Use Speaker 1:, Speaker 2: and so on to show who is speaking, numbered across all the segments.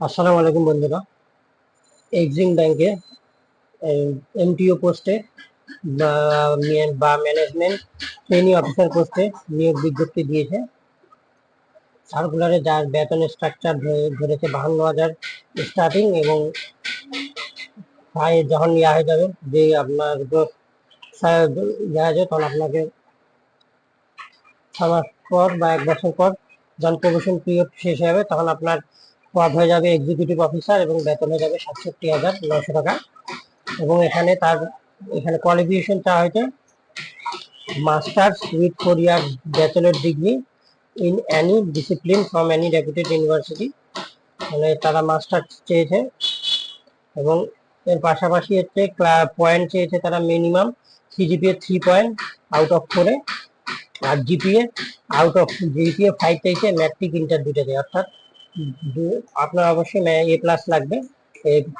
Speaker 1: আসসালামু আলাইকুম বন্ধুরা। এক্সিম ব্যাংকে এমটিও পোস্টে বা ম্যানেজমেন্ট ট্রেনি অফিসার পোস্টে নিয়োগ বিজ্ঞপ্তি দিয়েছে। সার্কুলারে যার বেতনের স্ট্রাকচার ধরেছে 52,000 স্টার্টিং, এবং যখন ইয়া হয়ে যাবে, যে আপনার ইয়া হয়ে যাবে, তখন আপনাকে 6 মাস পর বা 1 বছর পর যখন প্রমোশন পিরিয়ড শেষ হয়ে যাবে, তখন আপনার পদ হয়ে যাবে এক্সিকিউটিভ অফিসার এবং বেতন হয়ে যাবে 67,900 টাকা। এবং এখানে কোয়ালিফিকেশন চাওয়া হয়েছে masters with 4 year bachelor degree in Annie discipline from Annie রেপুটেড university, মানে তারা মাস্টার্স চেয়েছে। এবং এর পাশাপাশি হচ্ছে পয়েন্ট চেয়েছে তারা minimum CGPA 3 point out of 4, আর জিপিএ 5 চাইছে, ম্যাট্রিক ইন্টার দুটাতে, অর্থাৎ আপনার অবশ্যই A+ লাগবে।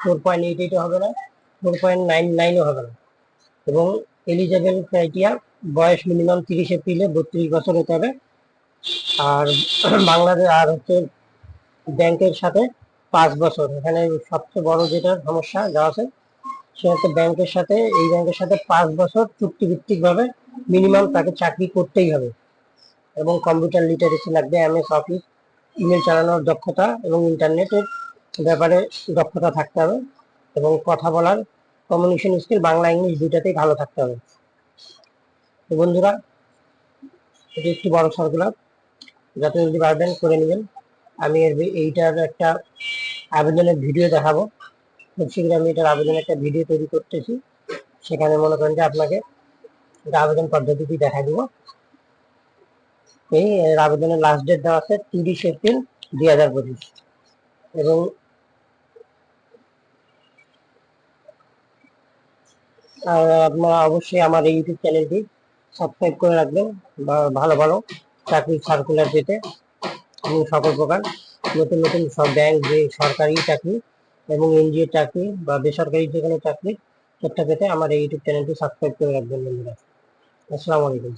Speaker 1: 4.88 হবে না, 4.99ও হবে না। এবং এলিজেবল ক্রাইটেরিয়া বয়স মিনিমাম 30 এপ্রিলে 32 বছর হতে হবে। আর বাংলাদেশ আর হচ্ছে ব্যাংকের সাথে 5 বছর, এখানে সবচেয়ে বড় যেটা সমস্যা যা আছে সে হচ্ছে এই ব্যাংকের সাথে 5 বছর চুক্তিভিত্তিক ভাবে মিনিমাম তাকে চাকরি করতেই হবে। এবং কম্পিউটার লিটারেসি লাগবে, MS অফিস, ইমেল চালানোর দক্ষতা এবং ইন্টারনেটের ব্যাপারে দক্ষতা থাকতে হবে। এবং কথা বলার কমিউনিকেশন স্কিল বাংলা ইংলিশ দুইটাতেই ভালো থাকতে হবে। তো বন্ধুরা, এটি একটি বড় সার্কুলার, যাতে যদি পারবেন করে নেবেন। আমি এইটার একটা আবেদনের ভিডিও দেখাবো খুব শীঘ্রই। আমি এটার আবেদনের একটা ভিডিও তৈরি করতেছি, সেখানে মনে করেন যে আপনাকে এটা আবেদন পদ্ধতিটি দেখা দিব। এই আবেদনের লাস্ট ডেট দেওয়া আছে 30 এপ্রিল 2025। এবং আপনারা অবশ্যই আমার এই ইউটিউব চ্যানেলটি সাবস্ক্রাইব করে রাখবেন, বা ভালো ভালো চাকরির সার্কুলার পেতে এবং সকল প্রকার নতুন নতুন সব ব্যাংক, যে সরকারি চাকরি এবং এনজিও চাকরি বা বেসরকারি যে কোনো চাকরি সেটা পেতে আমার এই ইউটিউব চ্যানেলটি সাবস্ক্রাইব করে রাখবেন বন্ধুরা। আসসালামু আলাইকুম।